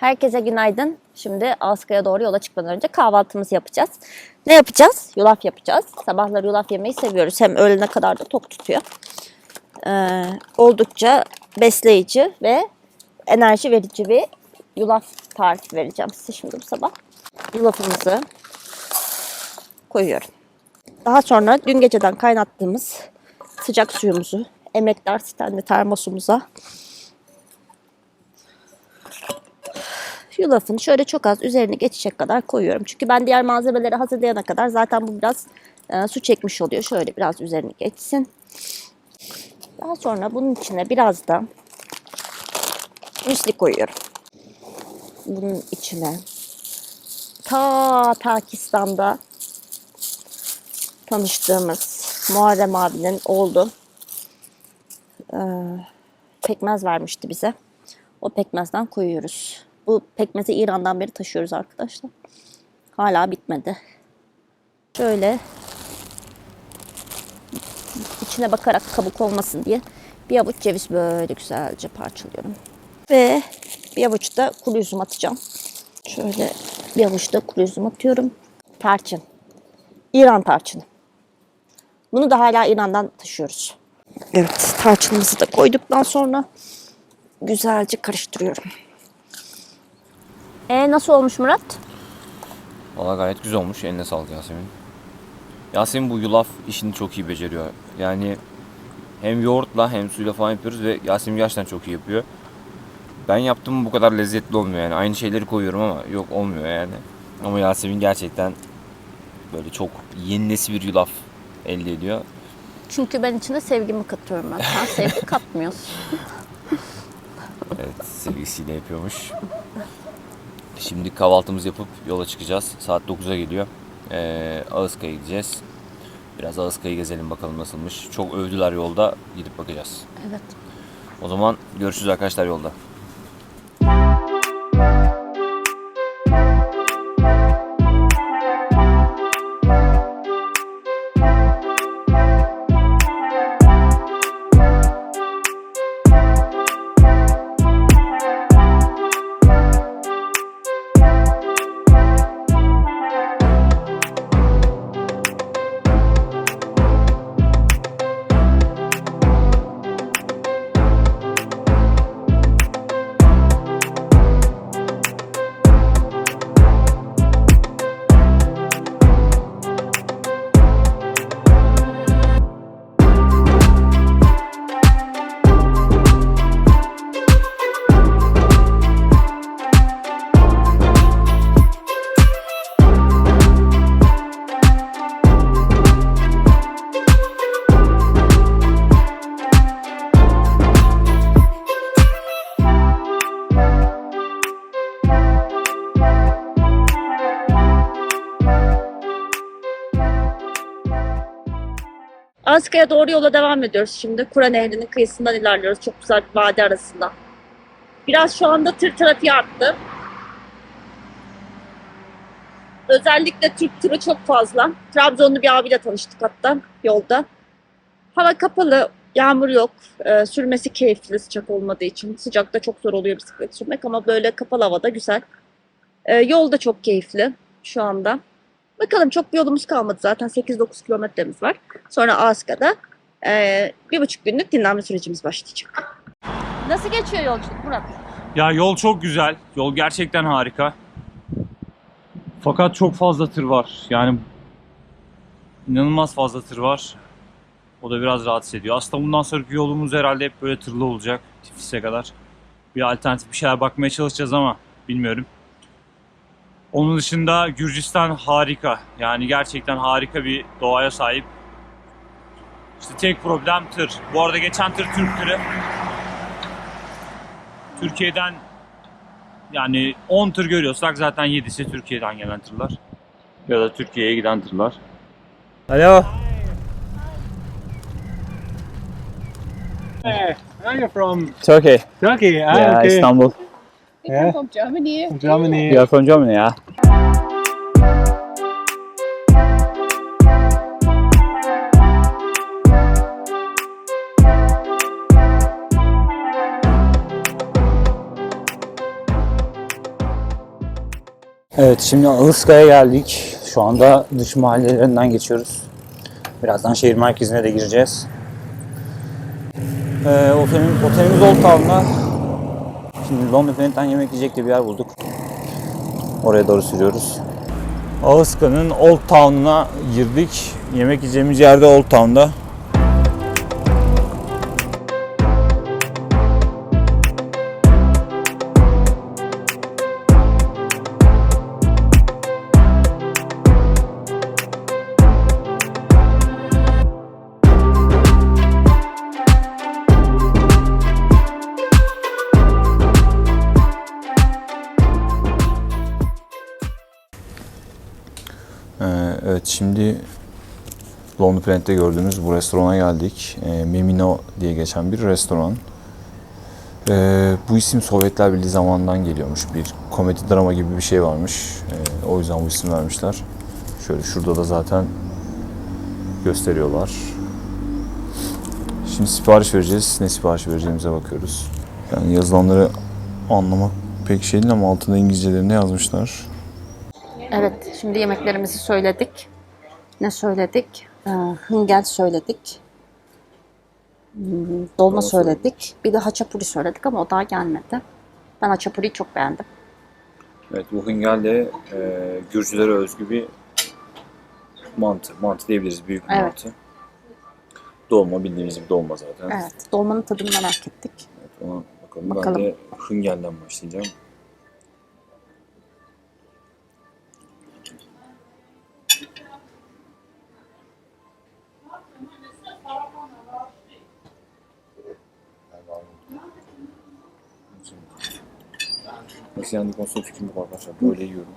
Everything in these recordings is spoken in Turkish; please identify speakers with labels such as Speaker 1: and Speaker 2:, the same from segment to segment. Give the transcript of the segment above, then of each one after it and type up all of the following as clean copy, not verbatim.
Speaker 1: Herkese günaydın. Şimdi Aska'ya doğru yola çıkmadan önce kahvaltımızı yapacağız. Ne yapacağız? Yulaf yapacağız. Sabahları yulaf yemeyi seviyoruz. Hem öğlene kadar da tok tutuyor. Oldukça besleyici ve enerji verici bir yulaf tarifi vereceğim size şimdi bu sabah. Yulafımızı koyuyorum. Daha sonra dün geceden kaynattığımız sıcak suyumuzu emektar Stanley termosumuza yulafın şöyle çok az üzerine geçecek kadar koyuyorum. Çünkü ben diğer malzemeleri hazırlayana kadar zaten bu biraz su çekmiş oluyor. Şöyle biraz üzerine geçsin. Daha sonra bunun içine biraz da müsli koyuyorum. Bunun içine Pakistan'da tanıştığımız Muharrem abinin oğlu pekmez vermişti bize. O pekmezden koyuyoruz. Bu pekmezi İran'dan beri taşıyoruz arkadaşlar. Hala bitmedi. Şöyle içine bakarak kabuk olmasın diye bir avuç ceviz böyle güzelce parçalıyorum. Ve bir avuç da kuru üzüm atacağım. Şöyle bir avuç da kuru üzüm atıyorum. Tarçın. İran tarçını. Bunu da hala İran'dan taşıyoruz. Evet, tarçınımızı da koyduktan sonra güzelce karıştırıyorum. Nasıl olmuş Murat?
Speaker 2: Valla gayet güzel olmuş. Eline sağlık Yasemin. Yasemin bu yulaf işini çok iyi beceriyor. Yani hem yoğurtla hem suyla falan yapıyoruz ve Yasemin gerçekten çok iyi yapıyor. Ben yaptığım bu kadar lezzetli olmuyor yani. Aynı şeyleri koyuyorum ama yok olmuyor yani. Ama Yasemin gerçekten böyle çok yeni nesil bir yulaf elde ediyor.
Speaker 1: Çünkü ben içine sevgimi katıyorum ben. Sen sevgi katmıyorsun.
Speaker 2: Evet, sevgisiyle yapıyormuş. Şimdi kahvaltımızı yapıp yola çıkacağız. Saat 9'a geliyor. Ağızkaya gideceğiz. Biraz Ağızkaya'yı gezelim bakalım nasılmış. Çok övdüler yolda. Gidip bakacağız.
Speaker 1: Evet.
Speaker 2: O zaman görüşürüz arkadaşlar yolda.
Speaker 1: Aska'ya doğru yola devam ediyoruz şimdi. Kura Nehri'nin kıyısından ilerliyoruz. Çok güzel bir vadi arasında. Biraz şu anda tır trafiği arttı. Özellikle Türk tırı çok fazla. Trabzonlu bir abiyle tanıştık hatta yolda. Hava kapalı, yağmur yok. Sürmesi keyifli sıcak olmadığı için. Sıcakta çok zor oluyor bisiklet sürmek ama böyle kapalı havada güzel. Yol da çok keyifli şu anda. Bakalım çok bir yolumuz kalmadı zaten 8-9 kilometremiz var. Sonra Aska'da 1,5 günlük dinlenme sürecimiz başlayacak. Nasıl geçiyor yolculuk Murat?
Speaker 3: Ya yol çok güzel. Yol gerçekten harika. Fakat çok fazla tır var. Yani inanılmaz fazla tır var. O da biraz rahatsız ediyor. Aslında bundan sonraki yolumuz herhalde hep böyle tırlı olacak. Tiflis'e kadar. Bir alternatif bir şeyler bakmaya çalışacağız ama bilmiyorum. Onun dışında Gürcistan harika. Yani gerçekten harika bir doğaya sahip. İşte tek problem tır. Bu arada geçen tır Türk tırı. Türkiye'den yani 10 tır görüyorsak zaten 7'si Türkiye'den gelen tırlar. Ya da Türkiye'ye giden tırlar.
Speaker 4: Hello.
Speaker 5: Hey, where are you from?
Speaker 4: Turkey.
Speaker 5: Turkey.
Speaker 4: Yeah,
Speaker 5: okay.
Speaker 4: Istanbul.
Speaker 5: Yeah.
Speaker 6: From Germany.
Speaker 5: From Germany.
Speaker 4: You are from Germany, yeah? Evet, şimdi Ağızkaya geldik. Şu anda dış mahallelerinden geçiyoruz. Birazdan şehir merkezine de gireceğiz. Otelimiz Old Town'da. Şimdi Londra Planet'ten yemek yiyecek de bir yer bulduk. Oraya doğru sürüyoruz. Ağızkaya'nın Old Town'una girdik. Yemek yiyeceğimiz yerde Old Town'da. Evet, şimdi Londra Planet'te gördüğünüz bu restorana geldik. Memino diye geçen bir restoran. Bu isim Sovyetler Birliği zamanından geliyormuş. Bir komedi drama gibi bir şey varmış. O yüzden bu isim vermişler. Şöyle şurada da zaten gösteriyorlar. Şimdi sipariş vereceğiz. Ne sipariş vereceğimize bakıyoruz. Yani yazılanları anlamak pek şey değil ama altında İngilizcelerinde yazmışlar.
Speaker 1: Evet, şimdi yemeklerimizi söyledik. Ne söyledik? Hıngel söyledik. Dolma söyledik. Bir de haçapuri söyledik ama o daha gelmedi. Ben haçapuriyi çok beğendim.
Speaker 2: Evet, bu hıngel de Gürcülere özgü bir mantı. Mantı diyebiliriz, büyük bir
Speaker 1: Evet.
Speaker 2: mantı. Dolma, bildiğimiz bir dolma zaten.
Speaker 1: Evet, dolmanın tadını merak ettik.
Speaker 2: Evet, ona bakalım.
Speaker 1: Bakalım.
Speaker 2: Ben de hıngelden başlayacağım. Nasıl yendiği konusunda fikrim yok arkadaşlar. Böyle yiyorum.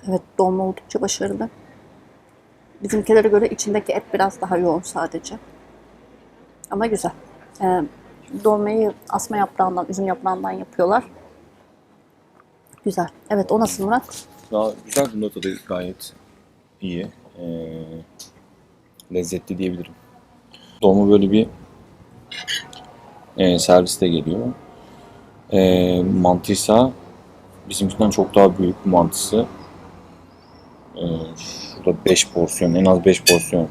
Speaker 1: Evet, dolma oldukça başarılı. Bizimkilere göre içindeki et biraz daha yoğun sadece. Ama güzel. Dolmayı asma yaprağından, üzüm yaprağından yapıyorlar. Güzel. Evet, o nasıl Murat?
Speaker 2: Daha güzel, bunda tadı gayet iyi. Lezzetli diyebilirim. Dolma böyle bir serviste geliyor. Mantıysa bizimkinden çok daha büyük mantısı. Şurada 5 porsiyon, en az 5 porsiyon.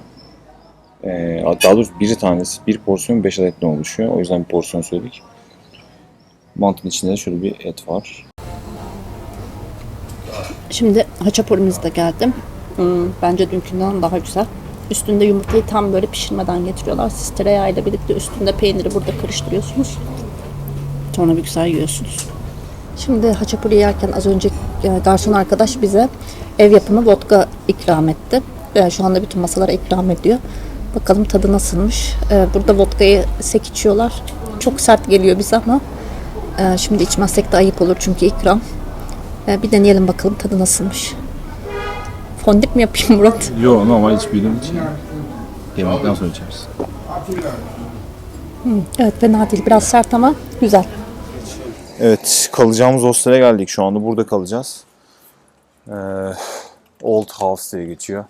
Speaker 2: Daha doğrusu bir porsiyon 5 adetten oluşuyor. O yüzden bir porsiyon söyledik. Mantının içinde de şöyle bir et var.
Speaker 1: Şimdi haçapurimiz de geldi. Bence dünkünden daha güzel. Üstünde yumurtayı tam böyle pişirmeden getiriyorlar. Siz tereyağıyla birlikte üstünde peyniri burada karıştırıyorsunuz. Sonra bir güzel yiyorsunuz. Şimdi haçapuri yerken az önce garson arkadaş bize ev yapımı vodka ikram etti. Şu anda bütün masalara ikram ediyor. Bakalım tadı nasılmış. Burada vodkayı sek içiyorlar. Çok sert geliyor bize ama şimdi içmezsek de ayıp olur çünkü ikram. Bir deneyelim bakalım tadı nasılmış. Fondip mi yapayım Murat?
Speaker 2: Yok, normal içmediğim için. Yemekten sonra içeriz.
Speaker 1: Evet, fena değil. Biraz sert ama güzel.
Speaker 2: Evet, kalacağımız hostele geldik. Şu anda burada kalacağız. Old House diye geçiyor.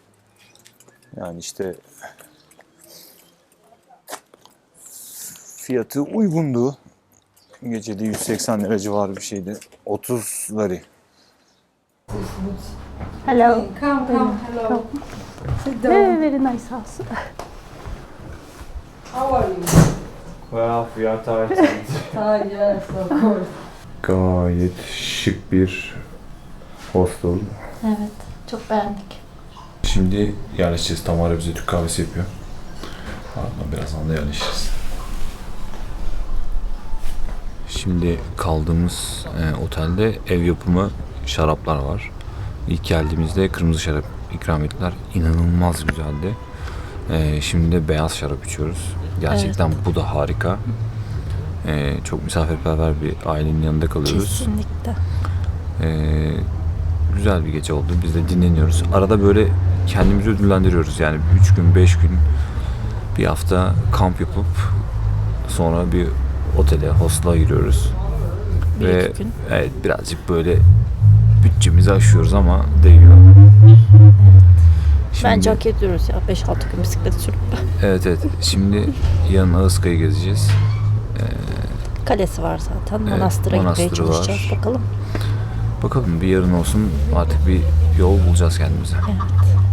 Speaker 2: Yani işte fiyatı uygundu. Gecede 180 lira civarı bir şeydi. 30 lari.
Speaker 1: Hello.
Speaker 6: Come, hello. Sit down.
Speaker 1: Very nice house.
Speaker 6: How are you?
Speaker 2: Well, we are tired.
Speaker 6: Yes, of course.
Speaker 2: Gayet şık bir hostel.
Speaker 1: Evet, çok beğendik.
Speaker 2: Şimdi yerleşeceğiz. Tamara bize Türk kahvesi yapıyor. Ardından birazdan da yerleşiriz. Şimdi kaldığımız otelde ev yapımı şaraplar var. İlk geldiğimizde kırmızı şarap ikram ettiler. İnanılmaz güzeldi. Şimdi de beyaz şarap içiyoruz. Gerçekten bu da harika. Çok misafirperver bir ailenin yanında kalıyoruz.
Speaker 1: Kesinlikle.
Speaker 2: Güzel bir gece oldu. Biz de dinleniyoruz. Arada böyle kendimizi ödüllendiriyoruz. Yani 3 gün, 5 gün bir hafta kamp yapıp sonra bir otele, hostela giriyoruz. Ve evet, birazcık böyle bütçemizi aşıyoruz ama değiyor. Şimdi,
Speaker 1: Bence hak ediyoruz ya 5-6 gün bisiklet sürüp.
Speaker 2: Evet. Şimdi yarın Ağızkaya'yı gezeceğiz.
Speaker 1: Kalesi var zaten.
Speaker 2: Evet,
Speaker 1: Manastıra gitmeye
Speaker 2: manastırı
Speaker 1: çalışacağız
Speaker 2: var.
Speaker 1: bakalım.
Speaker 4: Bakalım bir yarın olsun artık bir yol bulacağız kendimize.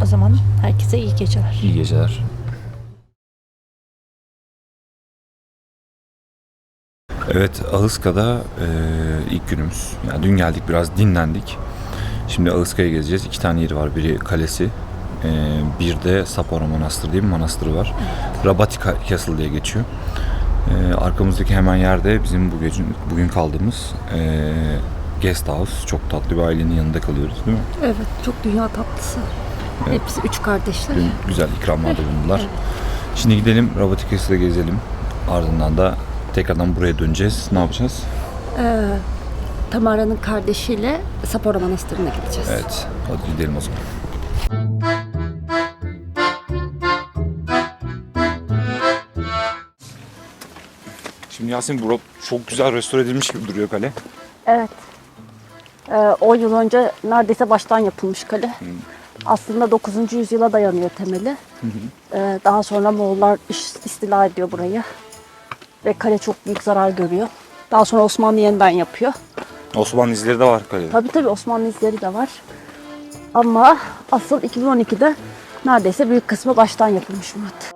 Speaker 7: O zaman herkese iyi geceler.
Speaker 4: İyi geceler. Evet, Ağızka'da ilk günümüz. Yani dün geldik, biraz dinlendik. Şimdi Ağızka'ya gezeceğiz. 2 tane yeri var. Biri kalesi, bir de Sapporo Manastırı diye bir manastırı var. Rabati Castle diye geçiyor. Arkamızdaki hemen yerde bizim bugün kaldığımız guest house. Çok tatlı bir ailenin yanında kalıyoruz, değil mi?
Speaker 7: Evet, çok dünya tatlısı.
Speaker 4: Evet.
Speaker 7: Hepsi 3 kardeşler.
Speaker 4: Dün güzel ikramlarda bulundular. Şimdi gidelim Rabati Castle'a gezelim. Ardından da tekrardan buraya döneceğiz. Ne yapacağız?
Speaker 7: Tamara'nın kardeşiyle Sapporo Manastırı'na gideceğiz.
Speaker 4: Evet, hadi gidelim o zaman. Şimdi Yasemin, bura çok güzel restore edilmiş gibi duruyor kale.
Speaker 7: Evet. 10 yıl önce neredeyse baştan yapılmış kale. Aslında 9. yüzyıla dayanıyor temeli. Daha sonra Moğollar istila ediyor burayı. Ve kale çok büyük zarar görüyor. Daha sonra Osmanlı yeniden yapıyor.
Speaker 4: Osmanlı izleri de var kalede.
Speaker 7: Tabii Osmanlı izleri de var. Ama asıl 2012'de neredeyse büyük kısmı baştan yapılmış Murat.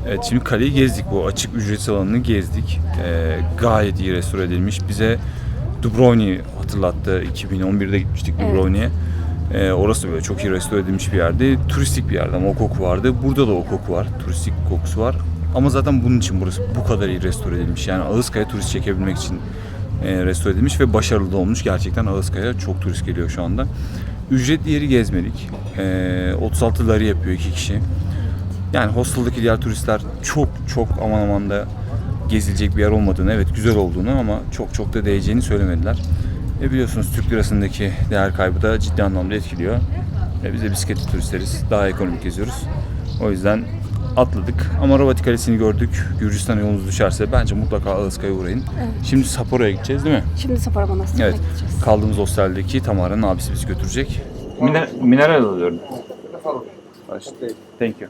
Speaker 4: Evet, şimdi kaleyi gezdik. Bu açık ücretsiz alanını gezdik. Gayet iyi restore edilmiş. Bize Dubrovnik'i hatırlattı. 2011'de gitmiştik Dubrovnik'e. Orası böyle çok iyi restore edilmiş bir yerdi. Turistik bir yerde ama o koku vardı. Burada da o koku var. Turistik kokusu var. Ama zaten bunun için burası bu kadar iyi restore edilmiş. Yani Ağızkaya turist çekebilmek için restore edilmiş ve başarılı da olmuş. Gerçekten Ağızkaya çok turist geliyor şu anda. Ücretli yeri gezmedik. 36 lari yapıyor 2 kişi. Yani hostel'daki diğer turistler çok aman da gezilecek bir yer olmadığını, evet güzel olduğunu ama çok da değeceğini söylemediler. Biliyorsunuz Türk lirasındaki değer kaybı da ciddi anlamda etkiliyor. Biz de bisikletli turistleriz, daha ekonomik geziyoruz. O yüzden atladık ama Rabati Kalesi'ni gördük. Gürcistan'a yolunuz düşerse bence mutlaka Ağızka'ya uğrayın. Evet. Şimdi Sapporo'ya gideceğiz, değil mi?
Speaker 7: Şimdi Sapporo Manastırı'na
Speaker 4: Evet.
Speaker 7: gideceğiz.
Speaker 4: Kaldığımız hosteldeki Tamara'nın abisi bizi götürecek. Mineral alıyorum. Thank you.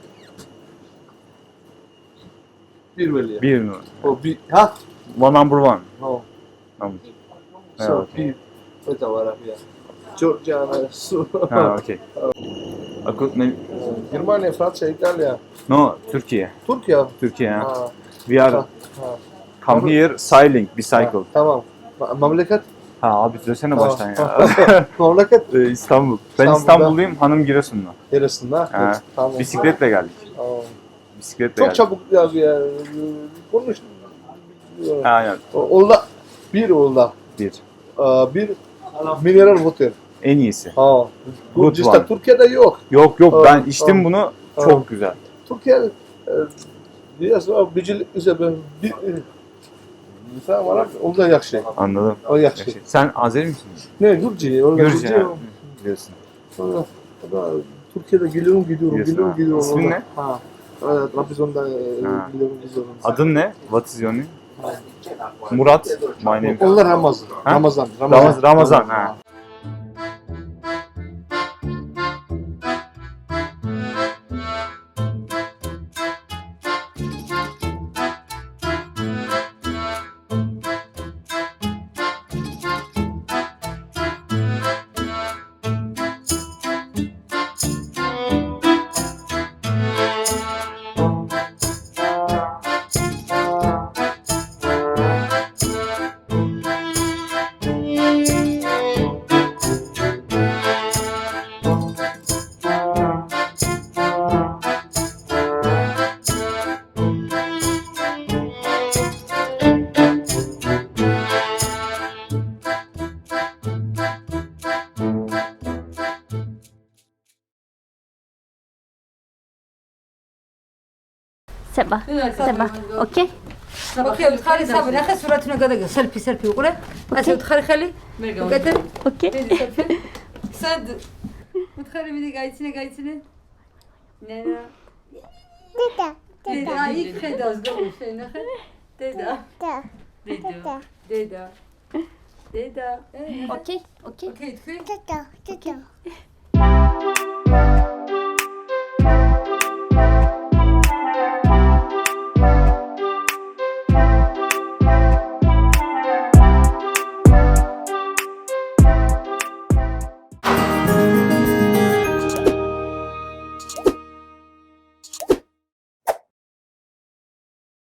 Speaker 5: Bir böyle.
Speaker 4: Bir mi?
Speaker 5: O bir ha?
Speaker 4: One number one.
Speaker 5: No.
Speaker 4: Tamam.
Speaker 5: So
Speaker 4: okay.
Speaker 5: bir. Betul var ya. Georgia, su.
Speaker 4: Ha, okay.
Speaker 5: Germania, Fransa, İtalya.
Speaker 4: No, Türkiye.
Speaker 5: Türkiye.
Speaker 4: Ha.
Speaker 5: Ha.
Speaker 4: We are come here sailing, bicycle.
Speaker 5: Tamam. Memleket?
Speaker 4: Ha abi söylesene
Speaker 5: Tamam.
Speaker 4: baştan ya.
Speaker 5: Memleket?
Speaker 4: İstanbul. Ben
Speaker 5: İstanbul'da.
Speaker 4: İstanbulluyum, hanım Giresunlu.
Speaker 5: Neresinde?
Speaker 4: Ha.
Speaker 5: Tamam.
Speaker 4: Bisikletle geldik.
Speaker 5: Tamam.
Speaker 4: Bisikletle
Speaker 5: Çok
Speaker 4: geldik.
Speaker 5: çabuk ya. Konuş.
Speaker 4: Ha, aynen.
Speaker 5: Ola. Bir ola.
Speaker 4: Bir.
Speaker 5: Bir mineral water.
Speaker 4: En iyisi.
Speaker 5: Ha.
Speaker 4: Good
Speaker 5: Gürcistan,
Speaker 4: one.
Speaker 5: Türkiye'de yok.
Speaker 4: Yok
Speaker 5: Aa,
Speaker 4: ben içtim bunu.
Speaker 5: aa.
Speaker 4: Çok güzel.
Speaker 5: Türkiye biraz bicilik bir mesela var onda yakşı.
Speaker 4: Anladım.
Speaker 5: O yakşı.
Speaker 4: Sen Azeri misin?
Speaker 5: Ne Gürcü?
Speaker 4: Gürcü ha. Biliyorsun.
Speaker 5: Sonra Türkiye'de gidiyorum.
Speaker 4: Biliyorsun ha. İsmin ne?
Speaker 5: Ha. Evet, Trabzon'da
Speaker 4: Ha.
Speaker 5: gidiyorum.
Speaker 4: Adın ne? What is your name? Murat. My name.
Speaker 5: Onlar Ramazan.
Speaker 4: Ha?
Speaker 5: Ramazan.
Speaker 4: Ha.
Speaker 7: Seba. Seba. Okay?
Speaker 6: اوكي بتخلي صابر يا اخي صورتنا قد سيلفي سيلفي وقول بس بتخلي خلي وقتل
Speaker 7: Okey.
Speaker 6: سيلفي صد بتخلي بدي قايتني نانا ديدا يك خيدا زغل شي نخل ديدا ديدا
Speaker 7: Okey. Okey.
Speaker 6: اوكي تخي